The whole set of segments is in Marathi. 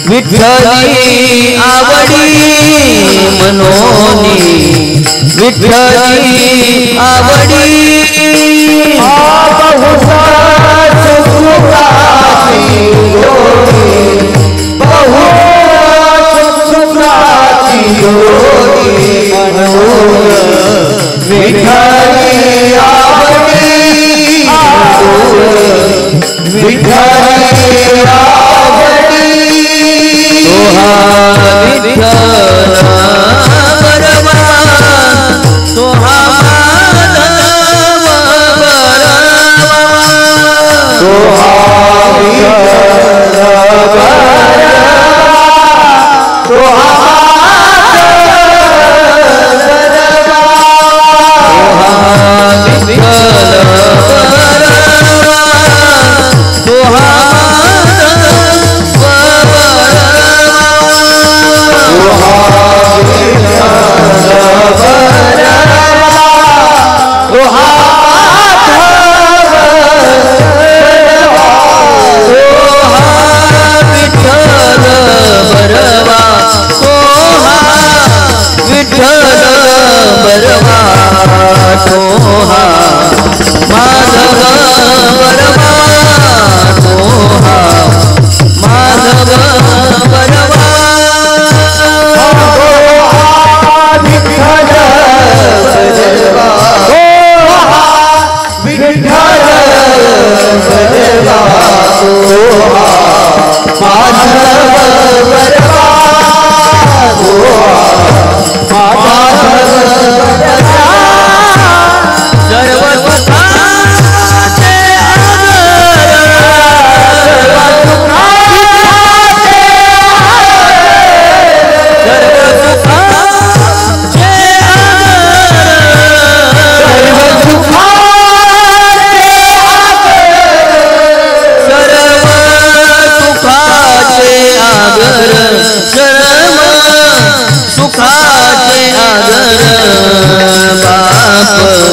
विठ्ठली आवडी मनोनी विठ्ठली आवडी बरवा तोहा माधव बरवा तोहा माधव बरवा विठ्ठल बरवा तोहा विठ्ठल बरवा तोहा माधव बरवा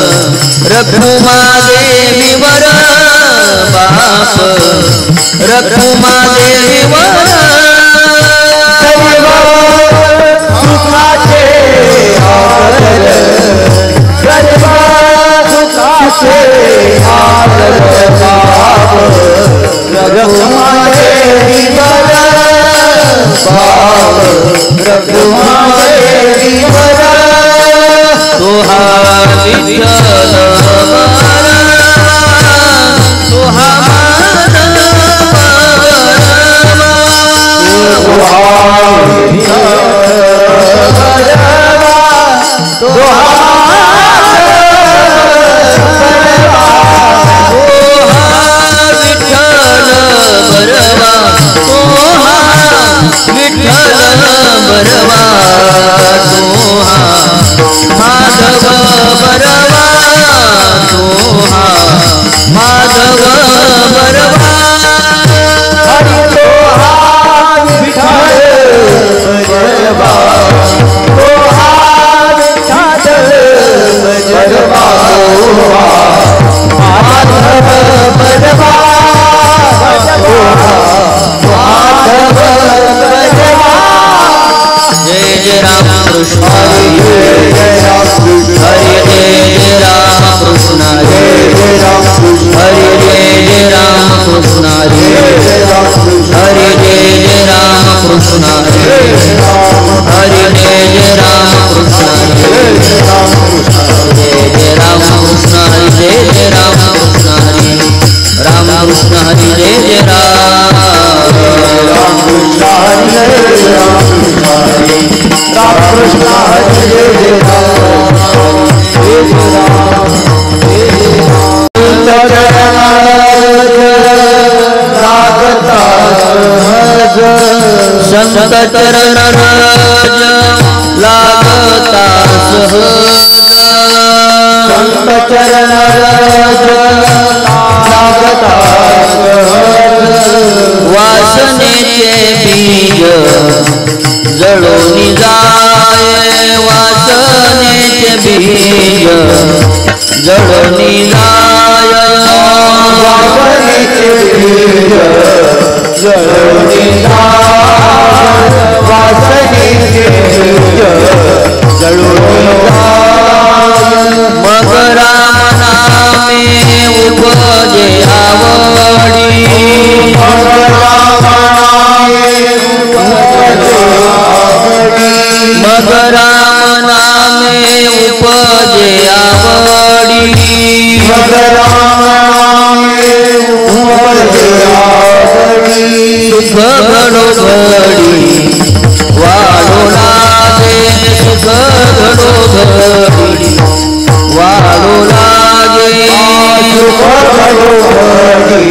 रखुमा देवी वर बाप रखुमा देवी वर सर्व सुखाचे आदर सर्व सुखाचे आदर बाप रखुमा देवी वर बाप रखुमा देवी वर तोहा विठ्ठल तोहा संत चरण लागता सहज संत चरण लागता वासनेचे बीज जळून जाय वासनेचे बीज जळून जाय वासनेचे बीज जळून जाय वासनेचे बीज जळून जाय मग राम नामे उपजे आवडी मग राम नामे उपजे आवडी मग राम नामे उपजे आवडी मग राम नामे उपजे आवडी सुख घडोघडी वाढो लागे सुख घडोघडी वाढो लागे सुख घडोघडी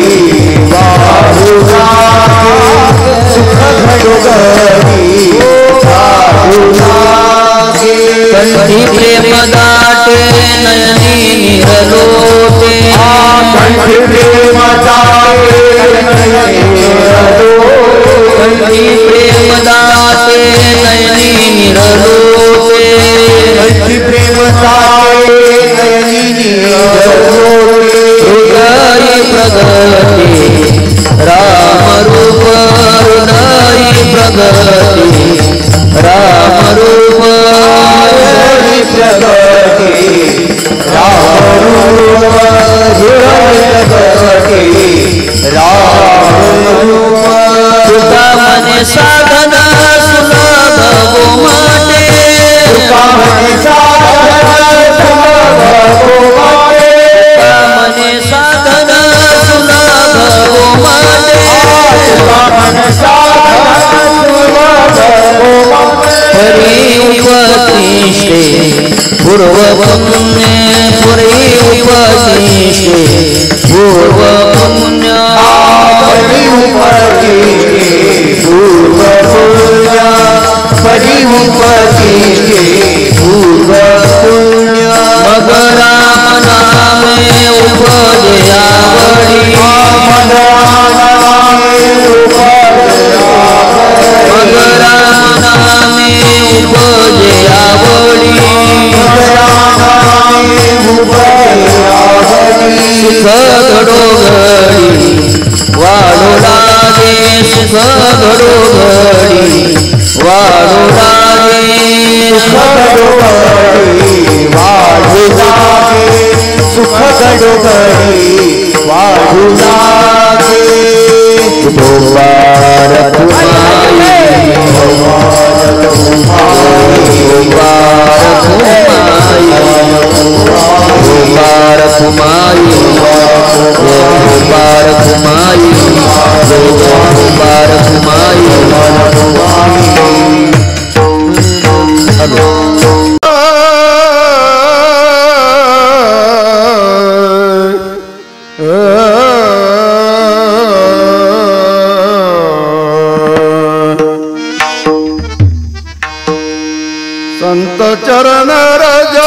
वाढो लागे सुख घडोघडी वाढो लागे उपशिष्टे पूर्वपुण्ये पुरी उपशिष्टे पूर्वपुण्य परि उपशिष्टे पूर्वपुण्य मग राम नामे उपजे आवडी मग राम नामे उपजे आवडी सुख घडो घडी वाढू लागे सुख घडो घडी वाढू लागे सुख घडो घडी वाढू लागे मुबारक माई मुबारक माई मुबारक माई मुबारक माई संत चरण रज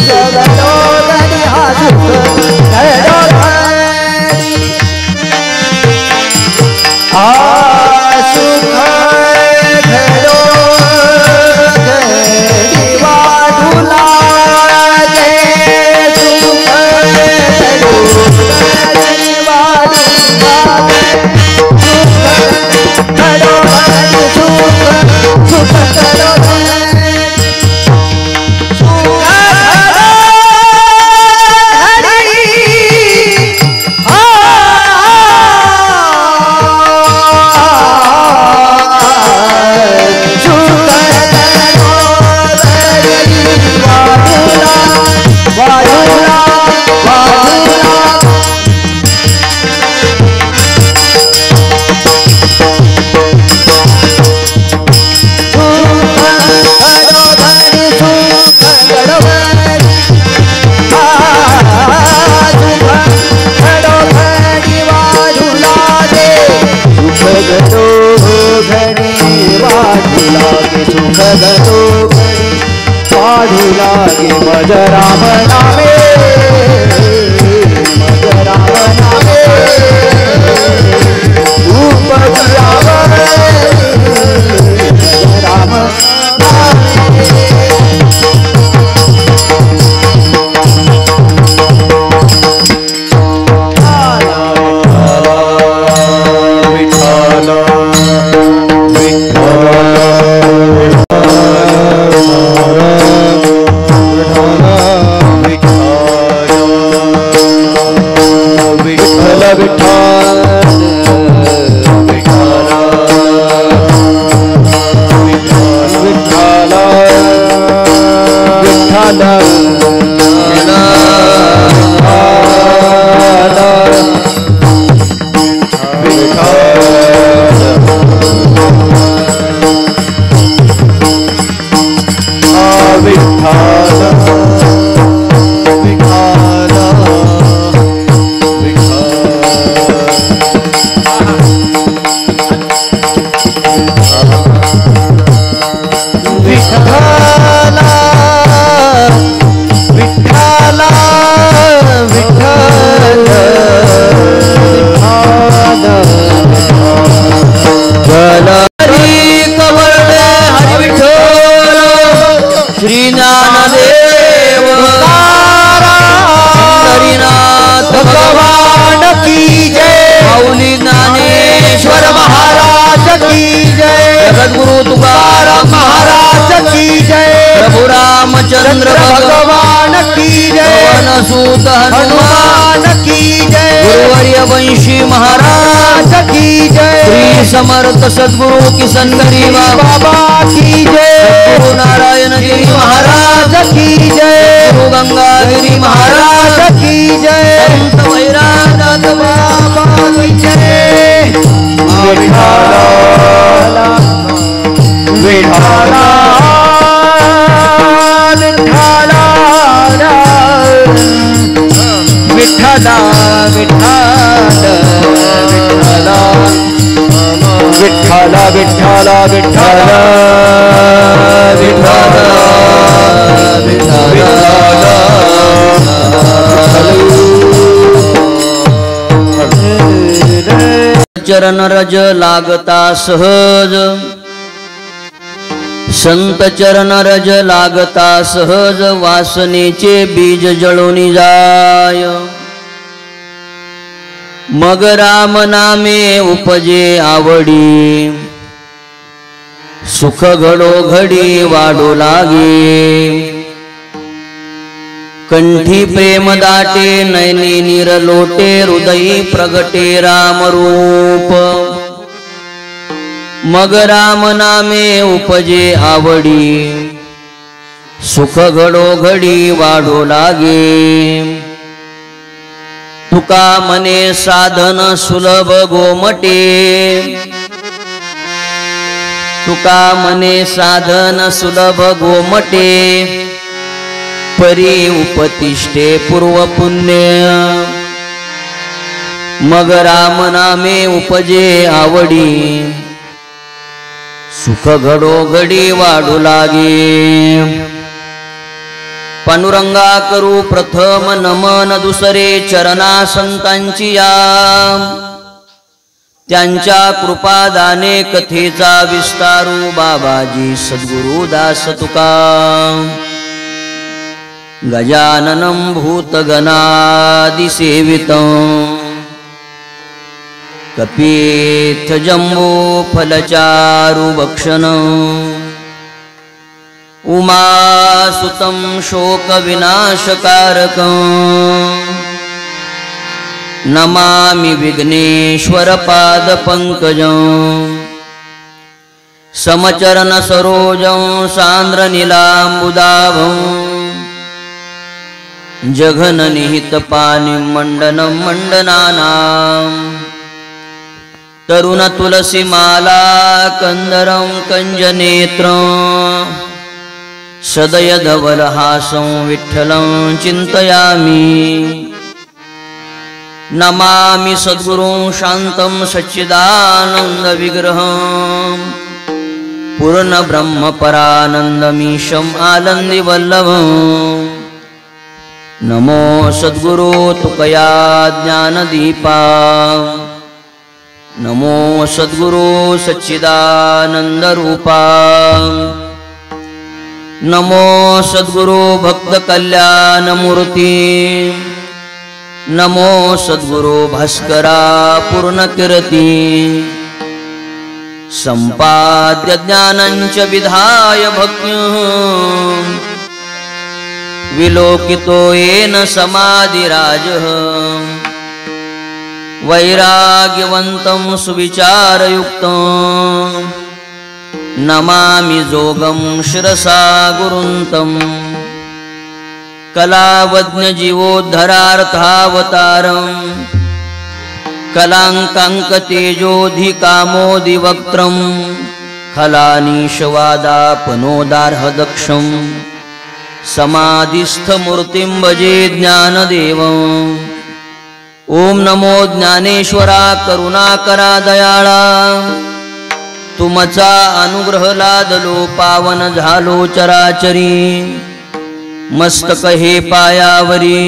घडोघडी हा सुख घडोघडी हा सुख घडोघडी वाढू लागे सुख घडोघडी वाढू लागे सुख घडोघडी सुख सुख घडोघडी वाढू लागे मज राम नामे मज राम नामे उपजावे मज राम चंद्र भगवान की जय सूत हनुमान की जय गुरुवर्य वंशी महाराज की जय श्री समर्थ सद्गुरु किशन गिरी बाबा की जय गुरु नारायण गिरी महाराज की जय गुरु गंगागिरी महाराज की जय संत भैरवनाथ बाबा की जय विठाला विठ्ठला विठ्ठला विठ्ठला विठ्ठला चरण रज लागता सहज संत चरण रज लागता सहज वासनेचे बीज जळून जाय मग राम नामे उपजे आवडी सुख घडोघडी वाढू लागे कंठी प्रेम दाटे नयनी निरलोटे हृदयी प्रगटे राम रूप मग राम नामे उपजे आवडी सुख घडोघडी वाढू लागे तुका मने साधन सुलभ गोमटे तुका मने साधन सुलभ गोमटे परी उपतिष्ठे पूर्व पुण्य मग राम नामे उपजे आवडी सुख घडोघडी वाढू लागे पांडुरंगा करू प्रथम नमन दुसरे चरणा संतांची या त्यांच्या कृपादाने कथेचा विस्तारू बाबाजी सद्गुरु दास तुका गजाननं भूतगणादि सेवितं कपीथ जम्बो फलचारु भक्षणं उमासुतं शोक विनाशकारकं नमामि विघ्नेश्वर पाद पंकजं समचरण सरोजं सांद्र नीलांबुदाभं जघन निहित पानि मंडनं मंडनानां तरुण तुलसी माला कंदरं कंजनेत्रं सदय धवलहासं विठ्ठलं चिंतयामि नमामि सद्गुरुं शान्तं सच्चिदानंद विग्रहं पूर्ण ब्रह्म परानंदमीशं आनंदी वल्लभं नमो सद्गुरो तुकया ज्ञानदीपा नमो सद्गुरो सच्चिदानंद रूपा नमो सद्गुरो भक्त कल्याण मूर्ती नमो सद्गुरो भास्करा पूर्ण कीर्ती संपाद्य ज्ञानंच विधाय भक्त्यं विलोकितो येन समाधिराजः वैराग्यवन्तं सुविचारयुक्तं नमामि जोगं शिरसा गुरुन्तं कलावज्ञ जीवोद्धरार्थावतारं कलाङ्काङ्कतेजोधिकामोदिवक्त्रं खलानीशवादापनोदार्हदक्षं समाधिस्थमूर्तिं भजे ज्ञानदेवं ओम नमो ज्ञानेश्वरा करुणाकरा दयाळा तुमचा अनुग्रह लादलो पावन झालो चराचरी मस्तक हे पायावरी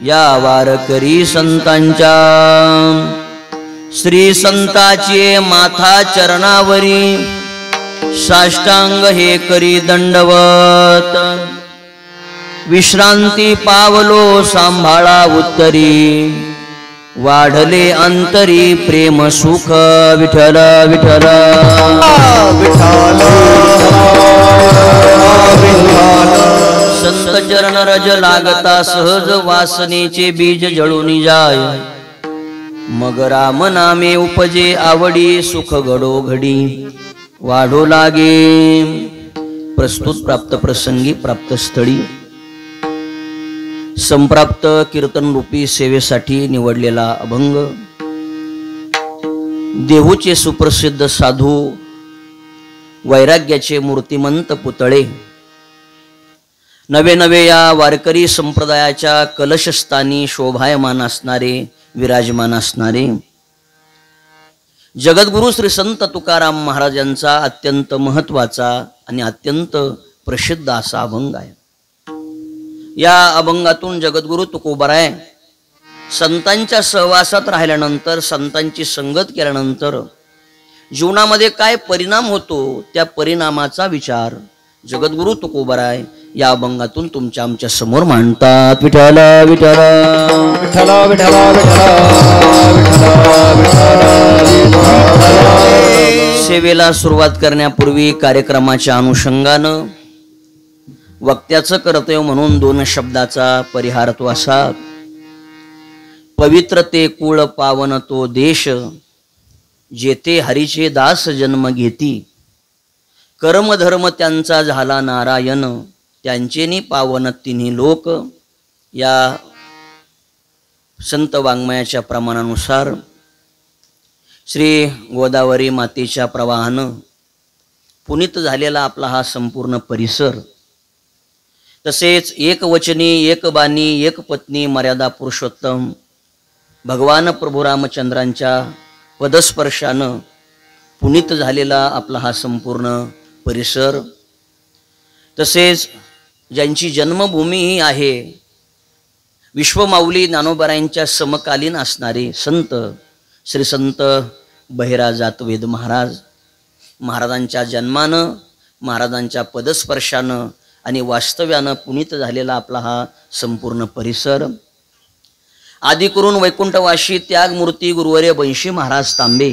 या वारकरी संतांच्या श्री संताची माथा चरणावरी साष्टांग हे करी दंडवत विश्रांती पावलो सांभाळा उत्तरी वाढले अंतरी प्रेम सुख विठ्ठल विठ्ठल संत चरण रज लागता सहज वासनेचे बीज जळून जाय मग राम नामे उपजे आवडी सुख घडो घडी वाढो लागे प्रस्तुत प्राप्त प्रसंगी प्राप्त स्थळी संप्राप्त कीर्तन रूपी सेवेसाठी निवडलेला अभंग देहूचे सुप्रसिद्ध साधू वैराग्याचे मूर्तिमंत पुतळे नवे नवे या वारकरी संप्रदायाच्या कलशस्थानी शोभायमान असणारे विराजमान असणारे जगद्गुरु श्री संत तुकाराम महाराजांचा अत्यंत महत्वाचा आणि अत्यंत प्रसिद्ध असा अभंग आहे। या अभंगातून जगद्गुरु तुकोबाराय संतांच्या सहवासात राहिल्यानंतर संतांची संगत केल्यानंतर जीवनामध्ये काय परिणाम होतो त्या परिणामाचा विचार जगद्गुरु तुकोबाराय या अभंगातून तुमच्या आमच्या समोर मांडतात। विठ्ठल विठ्ठल विठ्ठल विठ्ठल विठ्ठल। सेवेला सुरुवात करण्यापूर्वी कार्यक्रमाच्या अनुषंगानं वक्त्याचं कर्तव्य म्हणून दोन शब्दाचा परिहार तो असा। पवित्र ते कुळ पावन तो देश जेथे हरीचे दास जन्म घेती कर्म धर्म त्यांचा झाला नारायण त्यांचेनी पावन तिन्ही लोक। या संत वाङ्मयाच्या प्रमाणानुसार श्री गोदावरी मातेच्या प्रवाहानं पुनीत झालेला आपला हा संपूर्ण परिसर तसेच एक वचनी एक बाणी एक पत्नी मर्यादा पुरुषोत्तम भगवान प्रभू रामचंद्रांच्या पदस्पर्शानं पुनीत झालेला आपला हा संपूर्ण परिसर तसेच ज्यांची जन्मभूमी ही आहे विश्वमाऊली ज्ञानोबरायांच्या समकालीन असणारे संत श्री संत बहिरा जातवेद महाराज, महाराजांच्या जन्मानं, महाराजांच्या पदस्पर्शानं आणि वास्तव्यानं पुनीत झालेला आपला हा संपूर्ण परिसर, आदि करून वैकुंठवाशी त्यागमूर्ती गुरुवर्य बंशी महाराज तांबे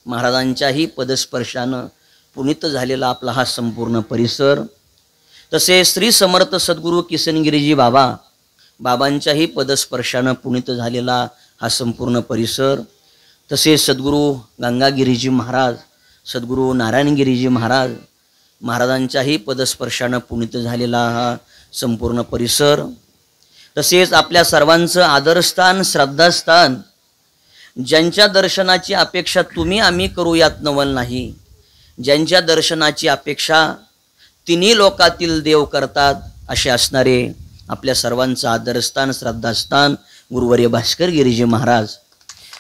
महाराजांच्याही पदस्पर्शानं पुनीत झालेला आपला हा संपूर्ण परिसर, तसे श्री समर्थ सद्गुरू किसनगिरीजी बाबांच्याही पदस्पर्शानं पुनीत झालेला हा संपूर्ण परिसर, तसे सद्गुरू गंगागिरीजी महाराज, सद्गुरू नारायणगिरीजी महाराजांच्याही पदस्पर्शानं पुनीत झालेला हा संपूर्ण परिसर, तसेच आपल्या सर्वांचं आदरस्थान श्रद्धास्थान, ज्यांच्या दर्शनाची अपेक्षा तुम्ही आम्ही करू यात नवल नाही, ज्यांच्या दर्शनाची अपेक्षा तिन्ही लोकातील देव करतात असे असणारे आपल्या सर्वांचं आदरस्थान श्रद्धास्थान गुरुवर्य भास्कर गिरीजी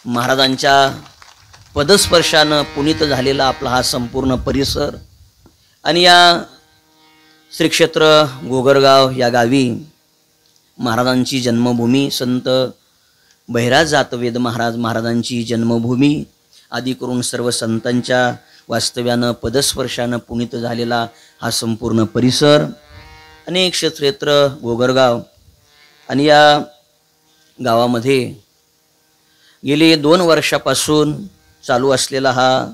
महाराजांच्या पदस्पर्शानं पुनीत झालेला आपला हा संपूर्ण परिसर आणि या श्री क्षेत्र गोगरगाव या गावी महाराजांची जन्मभूमी, संत बहिरा जातवेद महाराजांची जन्मभूमी, आदी करून सर्व संतांच्या वास्तव्यानं पदस्पर्शानं पुनीत झालेला हा संपूर्ण परिसर, अनेक क्षेत्र गोगरगाव आणि या गावामध्ये गेली 2 वर्षापासून चालू असलेला हा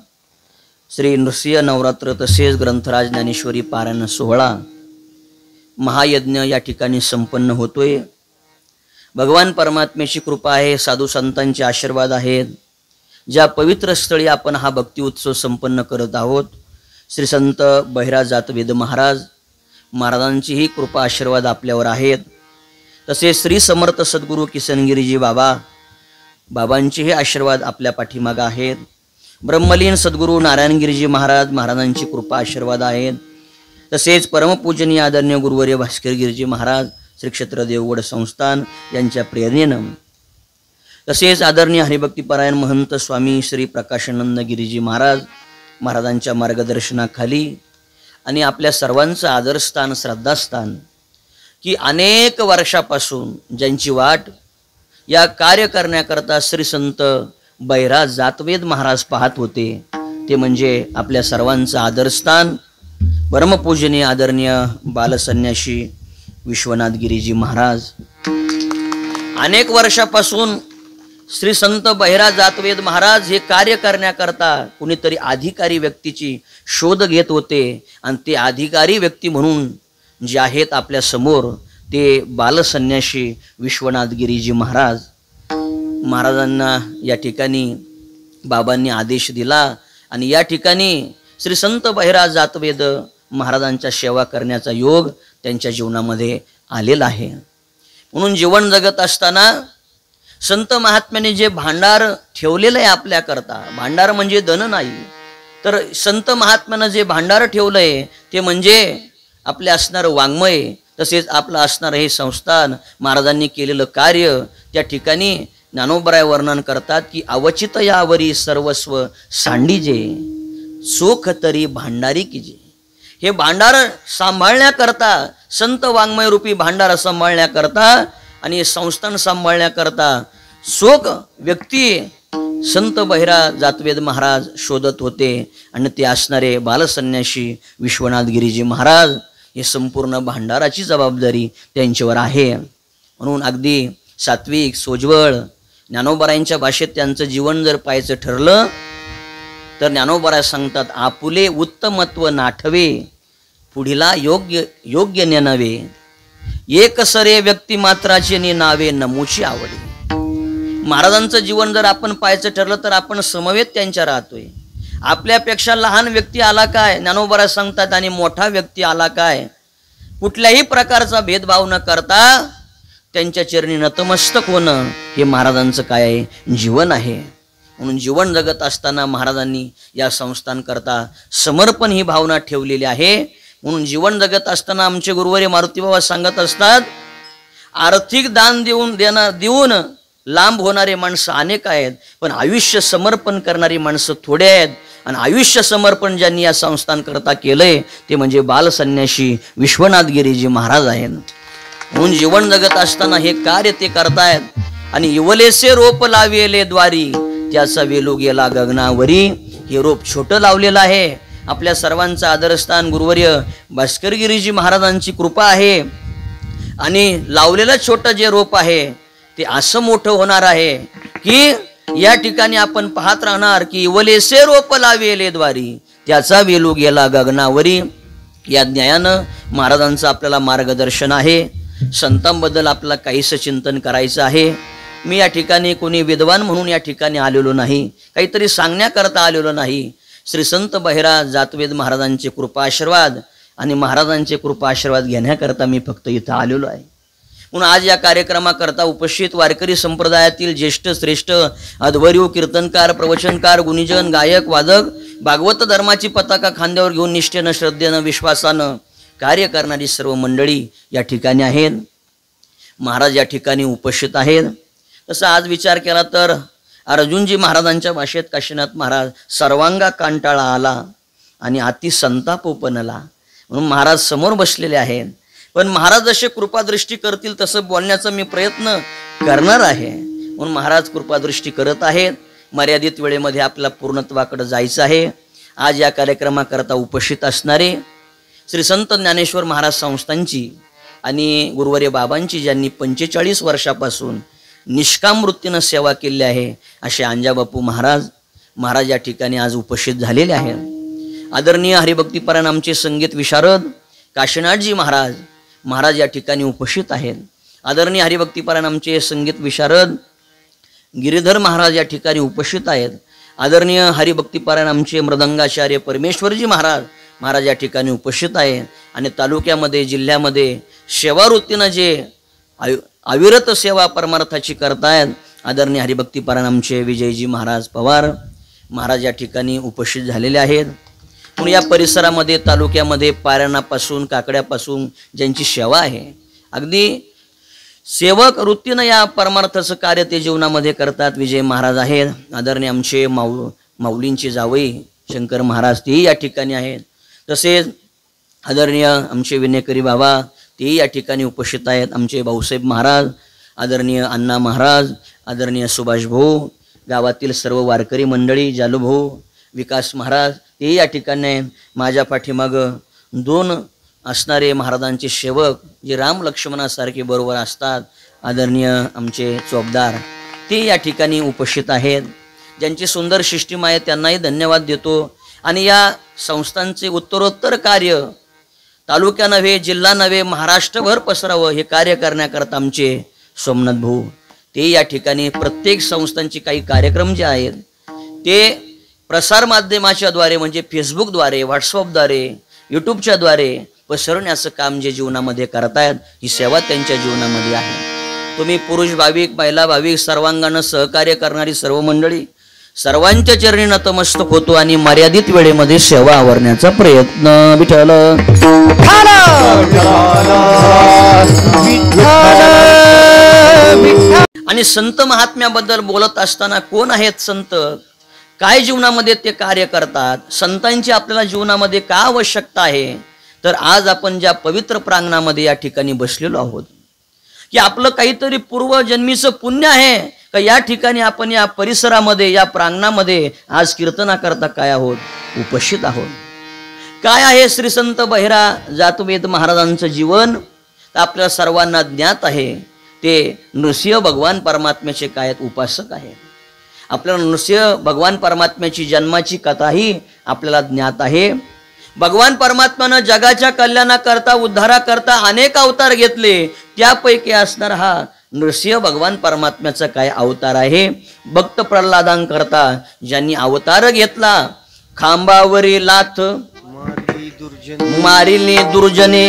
श्री नृसिंह नवरात्र तसेच ग्रंथराज ज्ञानेश्वरी पारायण सोहळा महायज्ञ या ठिकाणी संपन्न होतोय। भगवान परमात्म्याची कृपा आहे, साधू संतांचे आशीर्वाद आहेत। ज्या पवित्र स्थळी आपण हा भक्ती उत्सव संपन्न करत आहोत, श्री संत बहिरा जातवेद महाराजांची ही कृपा आशीर्वाद आपल्यावर आहेत। तसे श्री समर्थ सद्गुरू किसनगिरीजी बाबांचे हे आशीर्वाद आपल्या पाठीमागे आहेत। ब्रह्मलीन सद्गुरू नारायणगिरीजी महाराजांची कृपा आशीर्वाद आहेत। तसेच परमपूजनीय आदरणीय गुरुवर्य भास्कर गिरीजी महाराज श्री क्षेत्र देवगड संस्थान यांच्या प्रेरणेनं, तसेच आदरणीय हरिभक्तीपरायण महंत स्वामी श्री प्रकाशानंद गिरीजी महाराजांच्या मार्गदर्शनाखाली आणि आपल्या सर्वांचं आदरस्थान श्रद्धास्थान की अनेक वर्षापासून ज्यांची वाट या कार्य करण्याकरता श्री संत बहिरा जातवेद महाराज पाहत होते, ते म्हणजे आपल्या सर्वांचं आदरस्थान परमपूजनीय आदरणीय बालसन्यासी विश्वनाथ गिरीजी महाराज। अनेक वर्षापासून श्री संत बहिरा जातवेद महाराज हे कार्य करण्याकरता कुणीतरी अधिकारी व्यक्तीची शोध घेत होते आणि ते अधिकारी व्यक्ती म्हणून जे आहेत आपल्या समोर ते बालसन्यासी विश्वनाथ गिरीजी महाराजांना या ठिकाणी बाबांनी आदेश दिला आणि या ठिकाणी श्री संत बहिरा जातवेद महाराजांच्या सेवा करण्याचा योग त्यांच्या जीवनामध्ये आलेला आहे। म्हणून जीवन जगत असताना संत महात्म्याने जे भांडार ठेवलेलं आहे आपल्याकरता, भांडार म्हणजे धन नाही, तर संत महात्म्यानं जे भांडार ठेवलंय ते म्हणजे आपले असणारं वाङ्मय, तसेच आपलं असणारं हे संस्थान, महाराजांनी केलेलं कार्य। त्या ठिकाणी ज्ञानोबराय वर्णन करतात की अवचित यावरी सर्वस्व सांडीजे, सुख तरी भांडारी कीजे। हे भांडार सांभाळण्याकरता, संत वाङ्मय रूपी भांडार सांभाळण्याकरता आणि संस्थान सांभाळण्याकरता शोक व्यक्ती संत बहिरा जातवेद महाराज शोधत होते आणि ते असणारे बालसन्यासी विश्वनाथ गिरीजी महाराज, हे संपूर्ण भांडाराची जबाबदारी त्यांच्यावर आहे। म्हणून अगदी सात्विक सोज्वळ ज्ञानोबरायांच्या भाषेत त्यांचं जीवन जर पाहायचं ठरलं तर ज्ञानोबराय सांगतात, आपुले उत्तमत्व नाठवे पुढीला योग्य नेनवे, एक सरे व्यक्तिमात्राचे नावे नमूची आवडे। महाराजांचं जीवन जर आपण पाहायचं ठरलं तर आपण समवेत त्यांच्या राहतोय। आपल्यापेक्षा लहान व्यक्ती आला काय, ज्ञानोबराय सांगतात, आणि मोठा व्यक्ती आला काय, कुठल्याही प्रकारचा भेदभाव न करता त्यांच्या चरणी नतमस्तक होणं हे महाराजांचं काय आहे, जीवन आहे। म्हणून जीवन जगत असताना महाराजांनी या संस्थांकरता समर्पण ही भावना ठेवलेली आहे। म्हणून जीवन जगत असताना आमचे गुरुवर्य मारुती बाबा सांगत असतात, आर्थिक दान देऊन लांब होणारे माणसं अनेक आहेत, पण आयुष्य समर्पण करणारी माणसं थोडे आहेत। आणि आयुष्य समर्पण ज्यांनी या संस्थांकरता केलंय ते म्हणजे बालसन्यासी विश्वनाथ गिरीजी महाराज आहेत. म्हणून जीवन जगत असताना हे कार्य ते करतायत. आणि इवलेसे रोप लावेले द्वारी त्याचा वेलू गेला गगनावरी. हे रोप छोटं लावलेलं आहे. आपल्या सर्वांचं आदरस्थान गुरुवर्य भास्कर गिरीजी महाराजांची कृपा आहे. आणि लावलेलं छोटं जे रोप आहे ते असं मोठं होणार आहे की या ठिकाणी आपण पाहत राहणार की इवलेसे रोप लावेले द्वारी त्याचा वेलू गेला गगनावरी. या ज्ञानानं महाराजांचं आपल्याला मार्गदर्शन आहे. संतांबद्दल आपल्याला काहीसं चिंतन करायचं आहे. मी या ठिकाणी कोणी विद्वान म्हणून या ठिकाणी आलेलो नाही, काहीतरी सांगण्याकरता आलेलो नाही. श्री संत बहिरा जातवेद महाराजांचे कृपा आशीर्वाद आणि महाराजांचे कृपा आशीर्वाद घेण्याकरता मी फक्त इथं आलेलो आहे. म्हणून आज या कार्यक्रमाकरता उपस्थित वारकरी संप्रदायातील ज्येष्ठ श्रेष्ठ अध्वर्यू कीर्तनकार प्रवचनकार गुणीजन गायक वादक भागवत धर्माची पताका खांद्यावर घेऊन निष्ठेनं श्रद्धेनं विश्वासानं कार्य करणारी सर्व मंडळी या ठिकाणी आहेत. महाराज या ठिकाणी उपस्थित आहेत. तसं आज विचार केला तर अर्जुनजी महाराजांच्या भाषेत काशीनाथ महाराज सर्वांगा कांटाळा आला आणि अति संताप ओपनला म्हणून महाराज समोर बसलेले आहेत. पण महाराज जसे कृपादृष्टी करतील तसं बोलण्याचा मी प्रयत्न करणार आहे. म्हणून महाराज कृपादृष्टी करत आहेत. मर्यादित वेळेमध्ये आपल्याला पूर्णत्वाकडे जायचं आहे. आज या कार्यक्रमाकरता उपस्थित असणारे श्री संत ज्ञानेश्वर महाराज संस्थांची आणि गुरुवर्य बाबांची ज्यांनी 45 वर्षापासून निष्काम वृत्तीनं सेवा केली आहे असे अंजाबापू महाराज या ठिकाणी आज उपस्थित झालेले आहेत. आदरणीय हरिभक्तीपरायण आमचे संगीत विशारद काशीनाथजी महाराज या ठिकाणी उपस्थित आहेत. आदरणीय हरिभक्तीपरायण आमचे संगीत विशारद गिरीधर महाराज या ठिकाणी उपस्थित आहेत. आदरणीय हरिभक्तीपरायण आमचे मृदंगाचार्य परमेश्वरजी महाराज या ठिकाणी उपस्थित आहेत. आणि तालुक्यामध्ये जिल्ह्यामध्ये सेवावृत्तीनं जे अविरत सेवा परमार्थाची करतायत आदरणीय हरिभक्तीपरायण आमचे विजयजी महाराज पवार महाराज या ठिकाणी उपस्थित झालेले आहेत. म्हणून या परिसरामध्ये तालुक्यामध्ये पारायणापासून काकड्यापासून ज्यांची सेवा आहे अगदी सेवक वृत्तीनं या परमार्थाचं कार्य ते जीवनामध्ये करतात. विजय महाराज आहेत. आदरणीय आमचे माऊलींचे जावई शंकर महाराज तेही या ठिकाणी आहेत. तसेच आदरणीय आमचे विनेकरी बाबा तेही या ठिकाणी उपस्थित आहेत. आमचे भाऊसाहेब महाराज आदरणीय अण्णा महाराज आदरणीय सुभाष भाऊ गावातील सर्व वारकरी मंडळी जालूभाऊ विकास महाराज तेही या ठिकाणी आहेत. माझ्या पाठीमागं 2 असणारे महाराजांचे सेवक जे राम लक्ष्मणासारखे बरोबर असतात आदरणीय आमचे चोपदार ते या ठिकाणी उपस्थित आहेत. ज्यांची सुंदर सिस्टीम आहे त्यांनाही धन्यवाद देतो. आणि या संस्थांचे उत्तरोत्तर कार्य तालुक्या नव्हे जिल्हा नव्हे महाराष्ट्रभर पसरावं हे कार्य करण्याकरता आमचे सोमनाथ भाऊ ते या ठिकाणी प्रत्येक संस्थांचे काही कार्यक्रम जे आहेत ते प्रसार माध्यमाच्या द्वारे म्हणजे फेसबुकद्वारे व्हॉट्सअपद्वारे यूट्यूबच्याद्वारे पसरवण्याचं काम जे जीवनामध्ये करतायत ही सेवा त्यांच्या जीवनामध्ये आहे. तुम्ही पुरुष भाविक महिला भाविक सर्वांगानं सहकार्य करणारी सर्व मंडळी सर्वांच्या चरणी नतमस्तक होतो आणि मर्यादित वेळेमध्ये सेवा आवरण्याचा प्रयत्न विठ्ठल आणि संत महात्म्याबद्दल बोलत असताना कोण आहेत संत काय जीवनामध्ये ते कार्य करतात संतांची आपल्याला जीवनामध्ये काय आवश्यकता आहे तर आज आपण ज्या पवित्र प्रांगणामध्ये या ठिकाणी बसलेलो आहोत की आपलं काहीतरी पूर्वजन्मीचं पुण्य आहे का या ठिकाणी आपण या परिसरामध्ये या प्रांगणामध्ये आज कीर्तनाकरता काय आहोत उपस्थित आहोत. काय आहे श्री संत बहिरा जातवेद महाराजांचं जीवन तर आपल्या सर्वांना ज्ञात आहे. ते नृसिंह भगवान परमात्म्याचे काय उपासक आहेत. आपल्याला नृसिंह भगवान परमात्म्याची जन्माची कथाही आपल्याला ज्ञात आहे. भगवान परमात्म्यानं जगाच्या कल्याणाकरता उद्धाराकरता अनेक अवतार घेतले त्यापैकी असणार हा नृसिंह भगवान परमात्म्याचा काय अवतार आहे. भक्त प्रल्हादांकरता ज्यांनी अवतार घेतला खांबावरी लाथ मारिले दुर्जने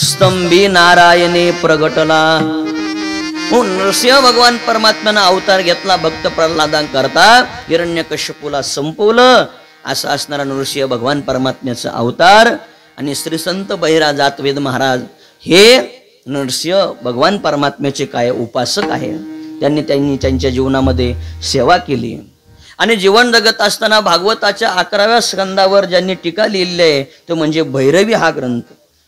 स्तंभी नारायणे प्रगटला. नृसिंह भगवान परमात्म्यानं अवतार घेतला भक्त प्रल्हादांकरता हिरण्यकश्यपूला संपवलं असं असणारा नृसिंह भगवान परमात्म्याचा अवतार. आणि श्री संत बहिरा जातवेद महाराज हे नृसिंह भगवान परमात्म्याचे काय उपासक आहे. त्यांनी त्यांच्या जीवनामध्ये सेवा केली. आणि जीवन जगत असताना भागवताच्या 11व्या स्कंदावर ज्यांनी टीका लिहिली आहे तो म्हणजे भैरवी हा ग्रंथ.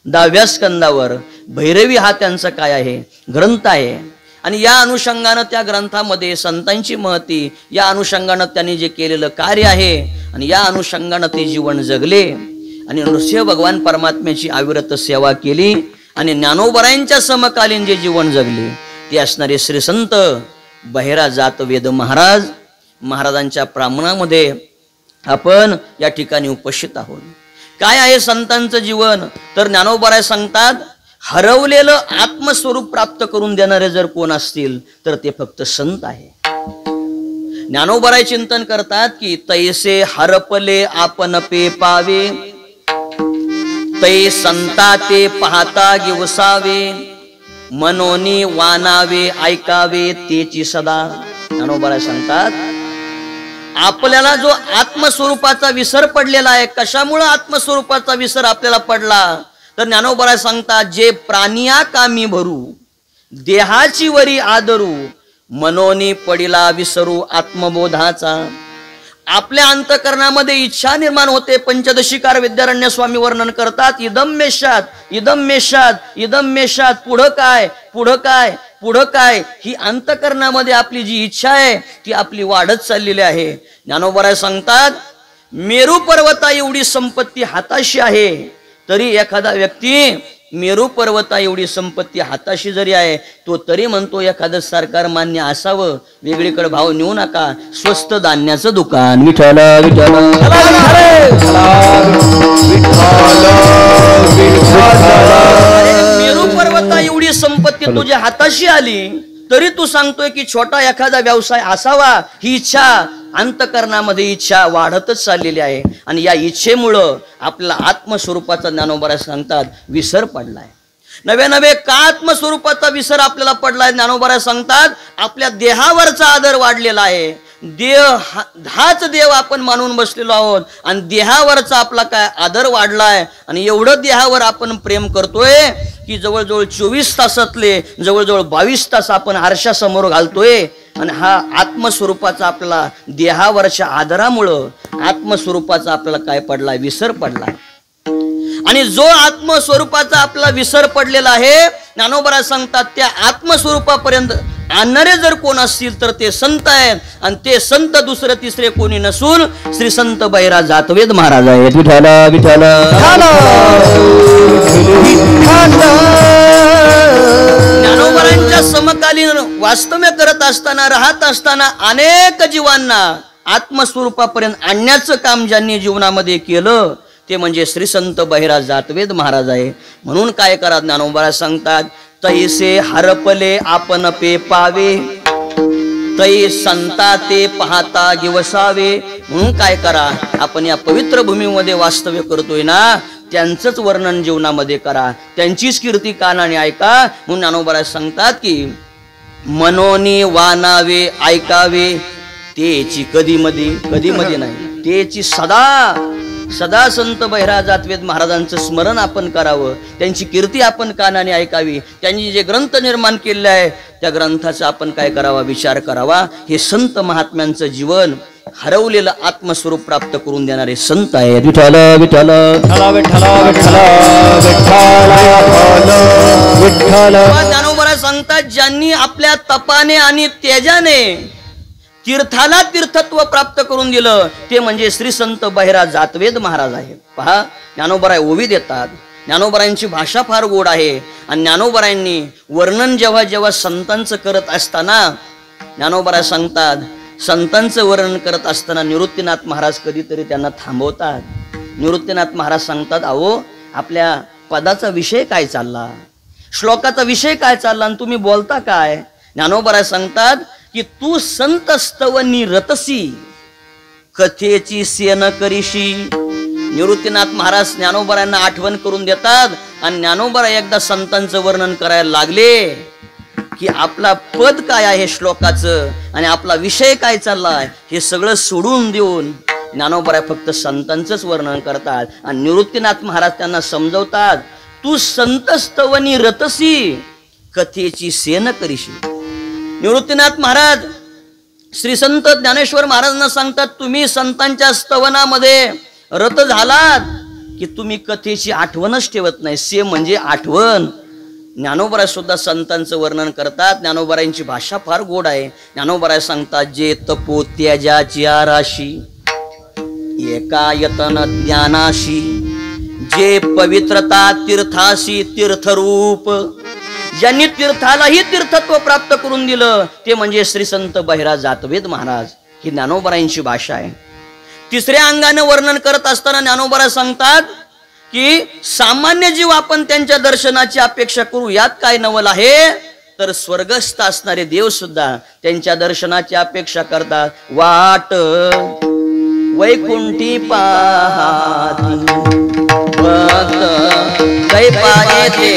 10व्या स्कंदावर भैरवी हा त्यांचा काय आहे ग्रंथ आहे. आणि या अनुषंगानं त्या ग्रंथामध्ये संतांची महती, या अनुषंगानं त्यांनी जे केलेलं कार्य आहे आणि या अनुषंगानं ते जीवन जगले आणि नृसिंह भगवान परमात्म्याची अविरत सेवा केली आणि ज्ञानोबरायांच्या समकालीन जे जीवन जगले ते असणारे श्री संत बहिरा जातवेद महाराजांच्या प्रांगणामध्ये आपण या ठिकाणी उपस्थित आहोत. काय आहे संतांचं जीवन तर ज्ञानोबराय सांगतात हरवलेलं आत्मस्वरूप प्राप्त करून देणारे जर कोण असतील तर ते फक्त संत आहे. ज्ञानोबराय चिंतन करतात की तैसे हरपले आपण पे पावे, तै संता ते पाहता गिवसावे, मनोनी वानावे ऐकावे तेची सदा. ज्ञानोबराय सांगतात आपल्याला जो आत्मस्वरूपाचा विसर पडलेला आहे. कशामुळे आत्मस्वरूपाचा विसर आपल्याला पडला तर ज्ञानोबराय सांगतात जे प्राणिया कामी भरू, देहाची वरी आदरू, मनोनी पडिला विसरू आत्मबोधाचा. आपल्या अंतकरणामध्ये इच्छा निर्माण होते. पंचदशीकार विद्यारण्य स्वामी वर्णन करतात इदम मेषात इदम मेषात इदम मेषात, पुढं काय पुढं काय पुढं काय, ही अंतकरणामध्ये आपली जी इच्छा आहे ती आपली वाढत चाललेली आहे. ज्ञानोबराय सांगतात मेरू पर्वता एवढी संपत्ती हाताशी आहे तरी एखादा व्यक्ती मेरू पर्वता एवढी संपत्ती हाताशी जरी आहे तो तरी म्हणतो एखादं सरकार मान्य असावं, वेगळीकडे भाव नेऊ नका, स्वस्त धान्याचं दुकान. विठ्ठल विठ्ठल मेरू पर्वता एवढी संपत्ती तुझ्या हाताशी आली तरी तू सांगतोय की छोटा एखादा व्यवसाय असावा. ही इच्छा अंतकरणामध्ये इच्छा वाढतच चाललेली आहे आणि या इच्छेमुळं आपला आत्मस्वरूपाचा ज्ञानोबराय सांगतात विसर पडलाय. नवे का आत्मस्वरूपाचा विसर आपल्याला पडलाय. ज्ञानोबराय सांगतात आपल्या देहावरचा आदर वाढलेला आहे. हाच देव आपण मानून बसलेलो आहोत आणि देहावरचा आपला काय आदर वाढलाय आणि एवढं देहावर आपण प्रेम करतोय की जवळजवळ 24 तासातले जवळजवळ 22 तास आपण आरशासमोर घालतोय. आणि हा आत्मस्वरूपाचा आपल्याला देहावरच्या आदरामुळं आत्मस्वरूपाचा आपल्याला काय पडलाय विसर पडलाय. आणि जो आत्मस्वरूपाचा आपला विसर पडलेला आहे ज्ञानोबराय सांगतात त्या आत्मस्वरूपापर्यंत आणणारे जर कोण असतील तर ते संत आहेत आणि ते संत दुसरे तिसरे कोणी नसून श्री संत बहिरा जातवेद महाराज आहेत. विठ्ठल विठ्ठल ज्ञानोबरांच्या समकालीन वास्तव्य करत असताना राहत असताना अनेक जीवांना आत्मस्वरूपापर्यंत आणण्याचं काम ज्यांनी जीवनामध्ये केलं ते म्हणजे श्री संत बहिरा जातवेद महाराज आहे. म्हणून काय करा ज्ञानोबराय सांगतात तैसे हरपले आपण पे पावे, तै संता ते पाहता गिवसावे. म्हणून काय करा आपण या पवित्र भूमीमध्ये वास्तव्य करतोय ना त्यांचंच वर्णन जीवनामध्ये करा, त्यांचीच कीर्ती कानाने ऐका. म्हणून ज्ञानोबराय सांगतात की मनोनी वानावे ऐकावे तेची कधी मध्ये नाही, तेची सदा संत बहिरा जातवेद महाराजांचं स्मरण आपण करावं, त्यांची कीर्ती आपण कानाने ऐकावी. त्यांनी जे ग्रंथ निर्माण केले आहे त्या ग्रंथाचा आपण काय करावा विचार करावा. हे संत महात्म्यांचं जीवन हरवलेलं आत्मस्वरूप प्राप्त करून देणारे संत आहेत. विठ्ठल विठ्ठल ज्ञानोबराय सांगतात ज्यांनी आपल्या तपाने आणि तेजाने तीर्थाला तीर्थत्व प्राप्त करून दिलं ते म्हणजे श्री संत बहिरा जातवेद महाराज आहेत. पहा ज्ञानोबराय ओवी देतात. ज्ञानोबरायांची भाषा फार गोड आहे आणि ज्ञानोबरायांनी वर्णन जेव्हा संतांचं करत असताना ज्ञानोबराय सांगतात संतांचं वर्णन करत असताना निवृत्तीनाथ महाराज कधीतरी त्यांना थांबवतात. निवृत्तीनाथ महाराज सांगतात अहो आपल्या पदाचा विषय काय चालला, श्लोकाचा विषय काय चालला आणि तुम्ही बोलता काय. ज्ञानोबराय सांगतात की तू संत स्तवनी रतसी कथेची सेन करीशी. निवृत्तीनाथ महाराज ज्ञानोबरायांना आठवण करून देतात आणि ज्ञानोबराय एकदा संतांचं वर्णन करायला लागले की आपला पद काय आहे श्लोकाचं आणि आपला विषय काय चाललाय हे सगळं सोडून देऊन ज्ञानोबराय फक्त संतांचंच वर्णन करतात. आणि निवृत्तीनाथ महाराज त्यांना समजवतात तू संत स्तवनी रतसी कथेची सेन करीशी. निवृत्तीनाथ महाराज श्री संत ज्ञानेश्वर महाराजांना सांगतात, तुम्ही संतांच्या स्तवनामध्ये रत झालात की तुम्ही कथेची आठवणच ठेवत नाही. से म्हणजे आठवण. ज्ञानोबराय सुद्धा संतांचं वर्णन करतात. ज्ञानोबरायांची भाषा फार गोड आहे. ज्ञानोबराय सांगतात, जे तपो त्याजाची राशी एका यतन ज्ञानाशी, जे पवित्रता तीर्थाशी तीर्थरूप, ज्यांनी तीर्थालाही तीर्थत्व प्राप्त करून दिलं ते म्हणजे श्री संत बहिराज जातवेद महाराज. ही ज्ञानोबरायांची भाषा आहे. तिसऱ्या अंगाने वर्णन करत असताना ज्ञानोबराय सांगतात की सामान्य जीव आपण त्यांच्या दर्शनाची अपेक्षा करू यात काय नवल आहे, तर स्वर्गस्थ असणारे देव सुद्धा त्यांच्या दर्शनाची अपेक्षा करतात. वाट वैकुंठी पाहाती भक्त कैपा येथे.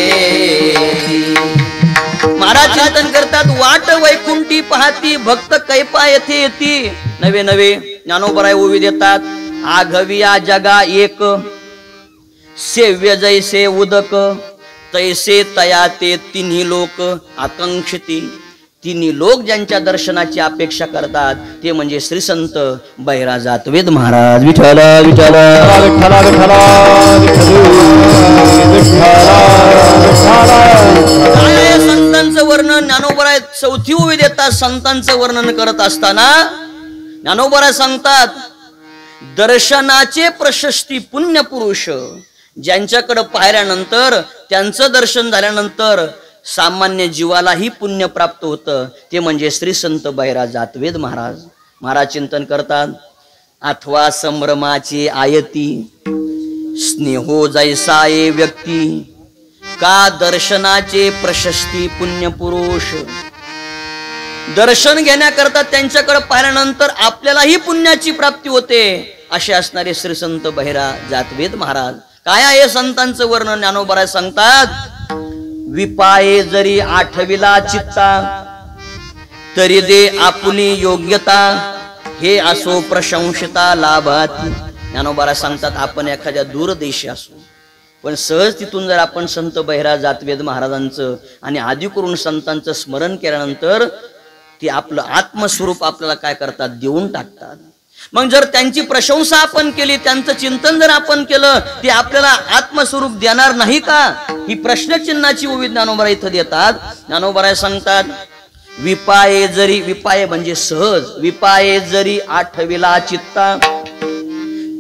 महाराज चिंतन करतात, वाट वैकुंठी पाहती भक्त कैपा येथे येती. नवे नवे ज्ञानोबराय ओवी देतात. आघविया जगा एक सेव्य जैसे उदक, तैसे तया ते तिन्ही लोक आकांक्षिती. तिन्ही लोक ज्यांच्या दर्शनाची अपेक्षा करतात ते म्हणजे श्री संत बहिराज जातवेद महाराज. विठ्ठल विठ्ठल विठ्ठल काय संतांचं वर्णन ज्ञानोबराय चौथी ओवी देतात. संतांचं वर्णन करत असताना ज्ञानोबराय सांगतात, दर्शनाचे प्रशस्ती पुण्य पुरुष, ज्यांच्याकडे पाहिल्यानंतर त्यांचं दर्शन झाल्यानंतर सामान्य जीवालाही पुण्य प्राप्त होतं ते म्हणजे श्री संत बहिराज जातवेद महाराज. महाराज चिंतन करतात, अथवा संभ्रमाची आयती स्नेहो जैसाये व्यक्ती, का दर्शनाचे प्रशस्ती पुण्य पुरुष. दर्शन घेण्याकरता त्यांच्याकडे पाहिल्यानंतर आपल्यालाही पुण्याची प्राप्ती होते असे असणारे श्री संत बहिराज जातवेद महाराज. काय आहे संतांचं वर्णन ज्ञानोबराय सांगतात, विपाये जरी आठविला चित्ता, तरी दे आपुली योग्यता, हे असो प्रशंसिता लाभात. ज्ञानोबराय सांगतात, आपण एखाद्या दूरदेशी असू पण सहज तिथून जर आपण संत बहिराज जातवेद महाराजांचं आणि आदि करून संतांचं स्मरण केल्यानंतर ते आपलं आत्मस्वरूप आपल्याला काय करतात, देऊन टाकतात. मग जर त्यांची प्रशंसा आपण केली, त्यांचं चिंतन जर आपण केलं, ते आपल्याला आत्मस्वरूप देणार नाही का, ही प्रश्नचिन्हाची ओवी ज्ञानोबराय इथं देतात. ज्ञानोबराय सांगतात, विपाये जरी, विपाये म्हणजे सहज, विपाये जरी आठविला चित्ता,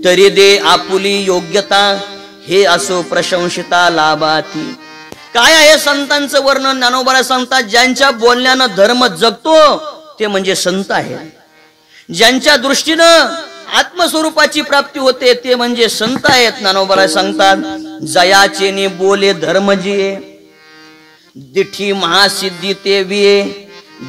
तरी दे आपुली योग्यता, हे असो प्रशंसिता लाभाती. काय आहे संतांचं वर्णन ज्ञानोबराय सांगतात, ज्यांच्या बोलण्यानं धर्म जगतो ते म्हणजे संत आहे. ज्यांच्या दृष्टीनं आत्मस्वरूपाची प्राप्ती होते ते म्हणजे संत आहेत. ज्ञानोबराय सांगतात, जयाचे ने बोले धर्म जिये, दिठी महासिद्धी ते विये,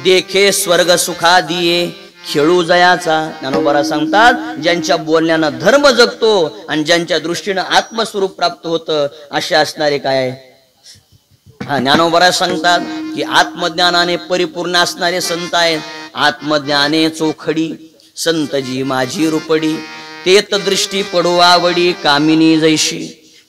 देखे स्वर्ग सुखा दिये, खेळू जयाचा. ज्ञानोबराय सांगतात, ज्यांच्या बोलण्यानं धर्म जगतो आणि ज्यांच्या दृष्टीनं आत्मस्वरूप प्राप्त होतं असे असणारे काय. हा ज्ञानोबराय सांगतात की आत्मज्ञानाने परिपूर्ण असणारे संत आहेत. आत्मज्ञाने चोखडी संतजी माझी रुपडी, तेत दृष्टी पडो आवडी कामिनी जैशी.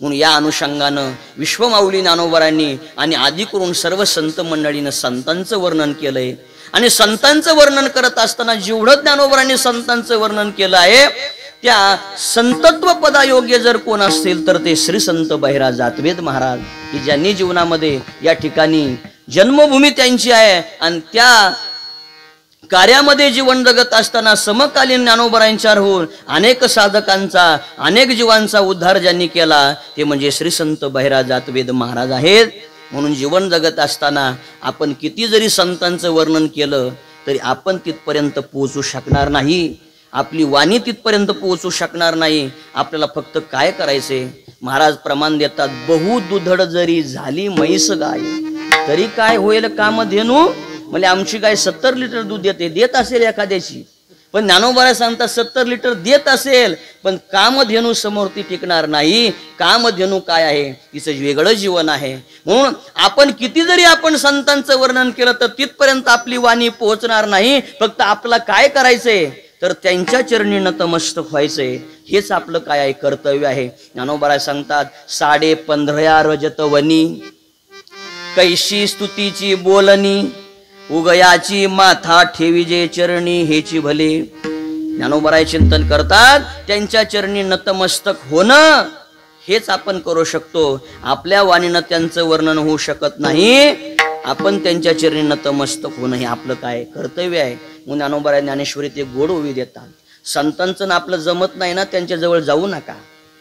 म्हणून या अनुषंगानं विश्वमाऊली ज्ञानोबरांनी आणि आदि करून सर्व संत मंडळीनं संतांचं वर्णन केलंय. आणि संतांचं वर्णन करत असताना जेवढं ज्ञानोबरांनी संतांचं वर्णन केलं आहे, त्या संतत्व पदायोग्य जर कोण असतील तर ते श्री संत बहिराज जातवेद महाराज, की ज्यांनी जीवनामध्ये या ठिकाणी जन्मभूमी त्यांची आहे आणि त्या कार्यामध्ये जीवन जगत असताना समकालीन ज्ञानोबरांच्यावर होऊन अनेक साधकांचा, अनेक जीवांचा उद्धार ज्यांनी केला ते म्हणजे श्री संत बहिराज जातवेद महाराज आहेत. म्हणून जीवन जगत असताना आपण किती जरी संतांचं वर्णन केलं तरी आपण तिथपर्यंत पोहोचू शकणार नाही, आपली वाणी तिथपर्यंत पोहोचू शकणार नाही. आपल्याला फक्त काय करायचे, महाराज प्रमाण देतात, बहु दुधड जरी झाली म्हैस गाय, तरी काय होईल कामधेनू. म्हणजे आमची गाय 70 लिटर दूध देते, देत असेल एखाद्याची, पण ज्ञानोबराय सांगतात 70 लिटर देत असेल पण कामधेनू समोर ती टिकणार नाही. कामधेनू काय आहे, तिचं वेगळं जीवन आहे. म्हणून आपण किती जरी आपण संतांचं वर्णन केलं तर तिथपर्यंत आपली वाणी पोहोचणार नाही. फक्त आपला काय करायचंय तर त्यांच्या चरणी नतमस्तक व्हायचंय, हेच आपलं काय आहे, कर्तव्य आहे. ज्ञानोबराय सांगतात, 15.5 रजत वनी कैशी स्तुतीची बोलणी, उगयाची माथा ठेवी जे चरणी हेची भले. ज्ञानोबराय चिंतन करतात त्यांच्या चरणी नतमस्तक होणं हेच आपण करू शकतो. आपल्या वाणीनं त्यांचं वर्णन होऊ शकत नाही. आपण त्यांच्या चरणी नतमस्तक होणं हे आपलं काय कर्तव्य आहे. म्हणून ज्ञानोबराय ज्ञानेश्वरी ते गोड ओवी देतात. संतांचं आपलं जमत नाही ना त्यांच्या जवळ जाऊ नका.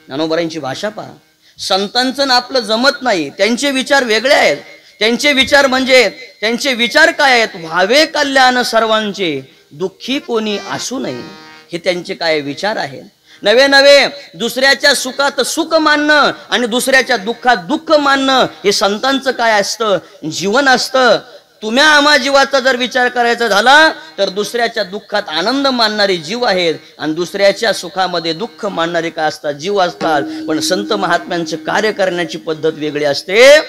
ज्ञानोबरायांची भाषा पहा. संतांचं आपलं जमत नाही, त्यांचे विचार वेगळे आहेत. त्यांचे विचार म्हणजे त्यांचे विचार काय आहेत? व्हावे कल्याण सर्वांचे, दुःखी कोणी असू नये, हे त्यांचे काय विचार आहेत. नवे नवे दुसऱ्याच्या सुखात सुख मानणं आणि दुसऱ्याच्या दुःखात दुःख मानणं हे संतांचं काय असतं? जीवन असतं. तुम्हा आम्हा जीवाचा जर विचार करायचा झाला तर दुसऱ्याच्या दुःखात आनंद मानणारे जीव आहेत आणि दुसऱ्याच्या सुखामध्ये दुःख मानणारे काय असतात? जीव असतात. पण संत महात्म्यांचं कार्य करण्याची पद्धत वेगळी असते.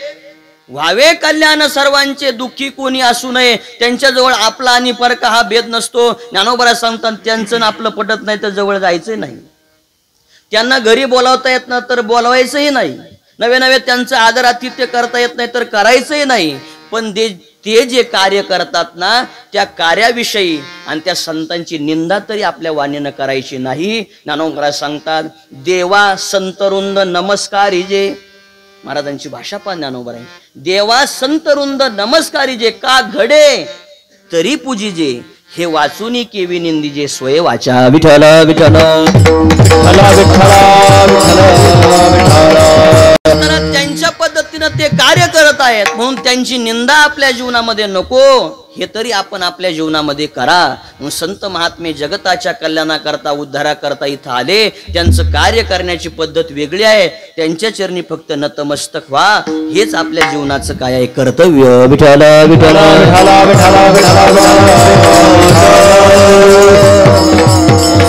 व्हावे कल्याण सर्वांचे, दुःखी कोणी असू नये. त्यांच्याजवळ आपला आणि परका हा भेद नसतो. ज्ञानोबराय सांगतात त्यांचं आपलं पटत नाही तर जवळ जायचं नाही. त्यांना घरी बोलावता येत ना तर बोलवायचंही नाही. नवे नवे त्यांचं आदरातिथ्य करता येत नाही तर करायचंही नाही. पण ते जे कार्य करतात ना त्या कार्याविषयी आणि त्या संतांची निंदा तरी आपल्या वाणीनं करायची नाही. ज्ञानोबराय सांगतात देवा संतरुंद नमस्कारी जे. महाराजांची भाषा पहा ज्ञानोबराय. देवा संतरुंद नमस्कारी जे, का घडे तरी पूजी जे, हे वाचूनी केवी निंदी जे, स्वय वाचा. विठ्ठल विठ्ठल त्यांच्या पद्धतीनं ते कार्य करत आहेत म्हणून त्यांची निंदा आपल्या जीवनामध्ये नको, हे तरी आपण आपल्या जीवनामध्ये करा. म्हणून संत महात्मे जगताच्या कल्याणाकरता उद्धाराकरता इथं आले. त्यांचं कार्य करण्याची पद्धत वेगळी आहे. त्यांच्या चरणी फक्त नतमस्तक व्हा, हेच आपल्या जीवनाचं काय आहे? कर्तव्य. विठ्ठल विठ्ठल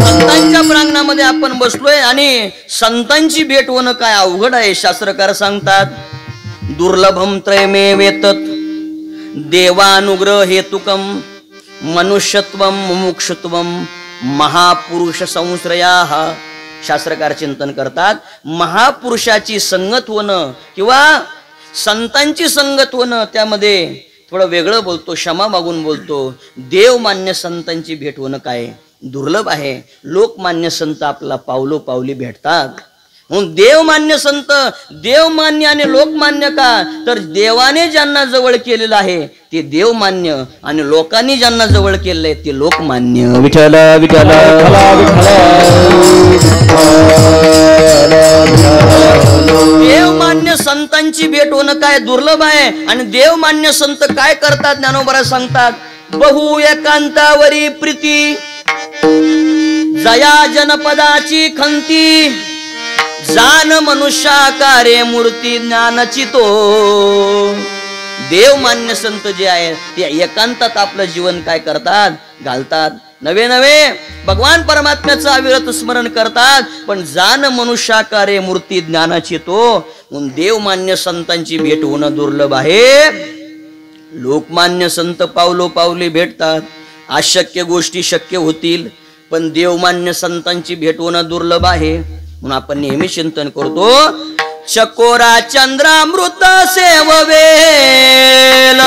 संतांच्या प्रांगणामध्ये आपण बसलोय आणि संतांची भेट होणं काय अवघड आहे. शास्त्रकार सांगतात दुर्लभम त्रयमेवेतत् देवानुग्रह हेतुकम मनुष्यत्वम मुमुक्षुत्वम महापुरुष संश्रयाः. शास्त्रकार चिंतन करतात महापुरुषाची संगत होणं किंवा संतांची संगत होणं त्यामध्ये थोडं वेगळं बोलतो, क्षमा मागून बोलतो. देवमान्य संतांची भेट होणं काय दुर्लभ आहे. लोकमान्य संत आपला पावलो पावली भेटतात. म्हणून देवमान्य संत, देवमान्य आणि लोकमान्य का तर देवाने ज्यांना जवळ केलेलं आहे ते देवमान्य आणि लोकांनी ज्यांना जवळ केलेलं आहे ते लोकमान्य. विठ्ठल विठ्ठल देवमान्य संतांची भेट होणं काय दुर्लभ आहे. आणि देवमान्य संत काय करतात? ज्ञानोबराय सांगतात बहु एकांतावरी प्रीती जया जनपदाची खंती जान मनुष्याकारे मूर्ती ज्ञानाची तो. देवमान्य संत जे आहेत ते एकांतात आपलं जीवन काय करतात? घालतात. नवे नवे भगवान परमात्म्याचं अविरत स्मरण करतात. पण जान मनुष्याकारे मूर्ती ज्ञानाची तो. म्हणून देवमान्य संतांची भेट होणं दुर्लभ आहे. लोकमान्य संत पावलो पावली भेटतात. अशक्य गोष्टी शक्य होतील पण देवमान्य संतांची भेट होणं दुर्लभ आहे. म्हणून आपण नेहमी चिंतन करतो चकोरा चंद्रामृत सेववेल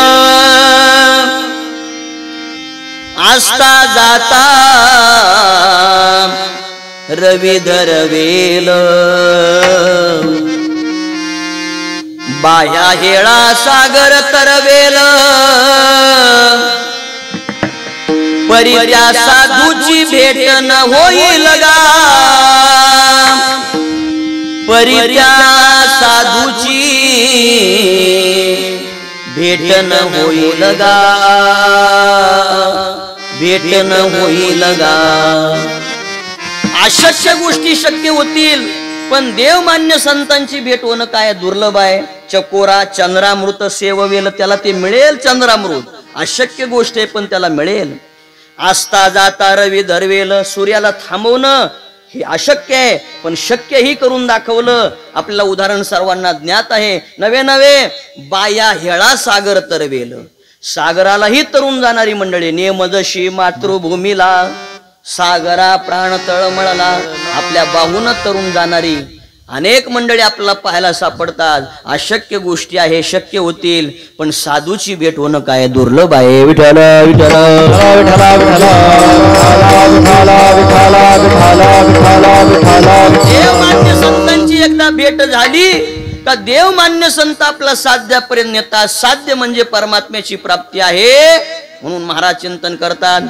आस्था जाता रवी धरवेल बाया हेळा सागर तरवेल परित्या साधूची भेट न होईल गा परित्या साधूची भेट न होईल गा भेट न होईल गा. अशक्य गोष्टी शक्य होतील पण देवमान्य संतांची भेट होणं काय दुर्लभ आहे. चकोरा चंद्रामृत सेववेल त्याला ते मिळेल चंद्रामृत. अशक्य गोष्ट आहे पण त्याला मिळेल. आस्था जाता रवी धरवेल सूर्याला थांबवणं हे अशक्य आहे पण शक्यही करून दाखवलं. आपल्याला उदाहरण सर्वांना ज्ञात आहे. नवे नवे बाया हेळा सागर तरवेल सागरालाही तरुण जाणारी मंडळी. नेमजशी मातृभूमीला सागरा प्राण तळमळला आपल्या बाहून तरुण जाणारी अनेक मंडळी आपल्याला पाहायला सापडतात, अशक्य गोष्टी आहे शक्य होतील, पण साधूची भेट होणं काय दुर्लभ आहे. विठ्ठल विठ्ठल देवमान्य संतांची एकदा भेट झाली का देवमान्य संत आपला साध्यापर्यंत नेतात. साध्य म्हणजे परमात्म्याची प्राप्ती आहे. म्हणून महाराज चिंतन करतात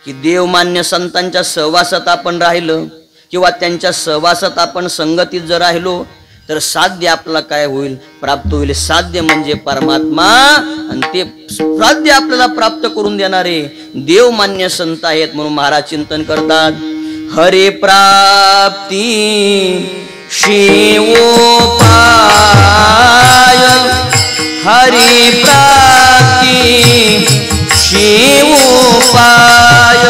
की देवमान्य संतांच्या सहवासात आपण राहिलं किंवा त्यांच्या सहवासात आपण संगतीत जर राहिलो तर साध्य आपला काय होईल, प्राप्त होईल. साध्य म्हणजे परमात्मा आणि ते साध्य आपल्याला प्राप्त करून देणारे देवमान्य संत आहेत. म्हणून महाराज चिंतन करतात, हरे प्राप्ती शिवोपाय, हरि प्राप्ती शिवोपाय,